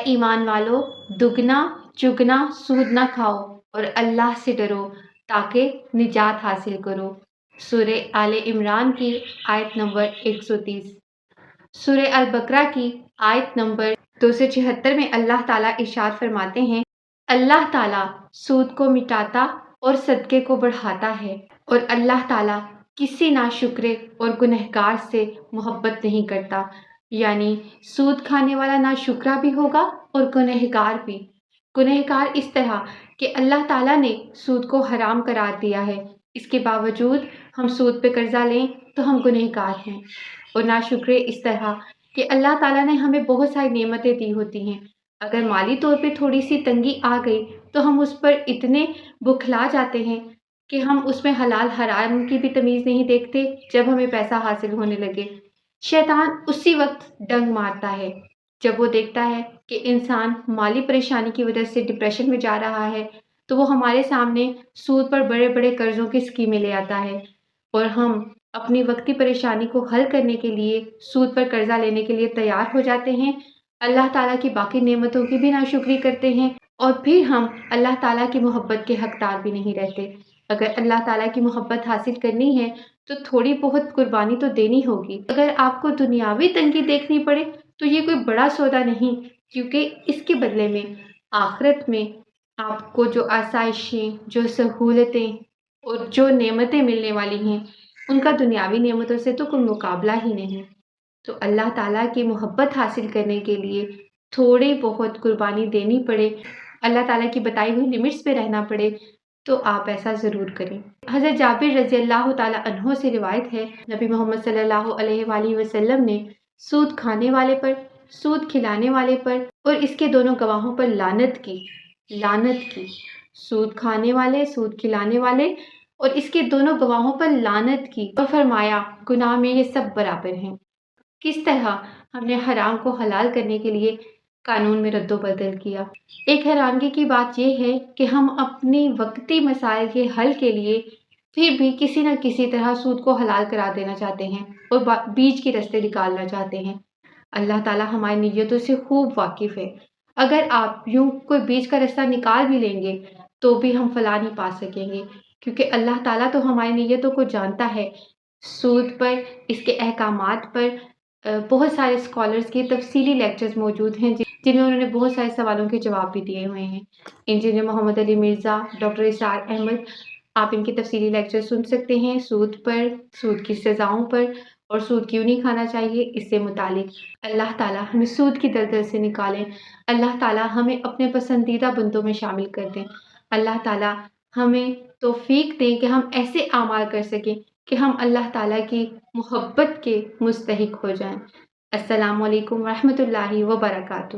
ایمان والو، دگنا چگنا سود نہ کھاؤ اور اللہ سے ڈرو تاکہ نجات حاصل کرو۔ سورہ آل عمران کی آیت نمبر 130۔ سورہ البقرہ کی آیت نمبر 276 میں اللہ تعالیٰ ارشاد فرماتے ہیں، اللہ تعالیٰ سود کو مٹاتا اور صدقے کو بڑھاتا ہے، اور اللہ تعالیٰ کسی ناشکرے اور گنہگار سے محبت نہیں کرتا۔ یعنی سود کھانے والا ناشکرا بھی ہوگا اور گنہگار بھی۔ گنہگار اس طرح کہ اللہ تعالیٰ نے سود کو حرام قرار دیا ہے، اس کے باوجود ہم سود پہ قرضہ لیں تو ہم گنہگار ہیں۔ اور ناشکرے اس طرح کہ اللہ تعالیٰ نے ہمیں بہت ساری نعمتیں دی ہوتی ہیں، اگر مالی طور پہ تھوڑی سی تنگی آ گئی تو ہم اس پر اتنے بخلا جاتے ہیں کہ ہم اس میں حلال حرام کی بھی تمیز نہیں دیکھتے جب ہمیں پیسہ حاصل ہونے لگے۔ شیطان اسی وقت ڈنگ مارتا ہے جب وہ دیکھتا ہے کہ انسان مالی پریشانی کی وجہ سے ڈپریشن میں جا رہا ہے، تو وہ ہمارے سامنے سود پر بڑے بڑے قرضوں کی اسکیمیں لے آتا ہے، اور ہم اپنی وقتی پریشانی کو حل کرنے کے لیے سود پر قرضہ لینے کے لیے تیار ہو جاتے ہیں، اللہ تعالیٰ کی باقی نعمتوں کی بھی ناشکری کرتے ہیں، اور پھر ہم اللہ تعالیٰ کی محبت کے حقدار بھی نہیں رہتے۔ اگر اللہ تعالیٰ کی محبت حاصل کرنی ہے تو تھوڑی بہت قربانی تو دینی ہوگی۔ اگر آپ کو دنیاوی تنگی دیکھنی پڑے تو یہ کوئی بڑا سودا نہیں، کیونکہ اس کے بدلے میں آخرت میں آپ کو جو آسائشیں، جو سہولتیں اور جو نعمتیں ملنے والی ہیں، ان کا دنیاوی نعمتوں سے تو کوئی مقابلہ ہی نہیں۔ تو اللہ تعالیٰ کی محبت حاصل کرنے کے لیے تھوڑی بہت قربانی دینی پڑے، اللہ تعالیٰ کی بتائی ہوئی لمٹس پہ رہنا پڑے، تو آپ ایسا ضرور کریں۔ حضرت جابر رضی اللہ تعالیٰ عنہ سے روایت ہے، نبی محمد صلی اللہ علیہ وآلہ وسلم نے سود کھانے والے پر، سود کھلانے والے پر اور اس کے دونوں گواہوں پر لعنت کی۔ سود کھانے والے، سود کھلانے والے اور اس کے دونوں گواہوں پر لعنت کی، اور فرمایا گناہ میں یہ سب برابر ہیں۔ کس طرح ہم نے حرام کو حلال کرنے کے لیے قانون میں رد و بدل کیا۔ ایک حیرانگی کی بات یہ ہے کہ ہم اپنی وقتی مسائل کے حل کے لیے پھر بھی کسی نہ کسی طرح سود کو حلال کرا دینا چاہتے ہیں اور بیچ کے رستے نکالنا چاہتے ہیں۔ اللہ تعالیٰ ہماری نیتوں سے خوب واقف ہے۔ اگر آپ یوں کوئی بیچ کا رستہ نکال بھی لیں گے تو بھی ہم فلاح نہیں پا سکیں گے، کیونکہ اللہ تعالیٰ تو ہماری نیتوں کو جانتا ہے۔ سود پر، اس کے احکامات پر بہت سارے اسکالرز کے تفصیلی لیکچرز موجود ہیں جن میں انہوں نے بہت سارے سوالوں کے جواب بھی دیے ہوئے ہیں۔ انجینئر محمد علی مرزا، ڈاکٹر اسرار احمد، آپ ان کے تفصیلی لیکچر سن سکتے ہیں سود پر، سود کی سزاؤں پر اور سود کیوں نہیں کھانا چاہیے اس سے متعلق۔ اللہ تعالیٰ ہمیں سود کی دلدل سے نکالیں، اللہ تعالیٰ ہمیں اپنے پسندیدہ بندوں میں شامل کر دیں، اللہ تعالیٰ ہمیں توفیق دیں کہ ہم ایسے اعمال کر سکیں کہ ہم اللہ تعالیٰ کی محبت کے مستحق ہو جائیں۔ السلام علیکم ورحمۃ اللہ وبرکاتہ۔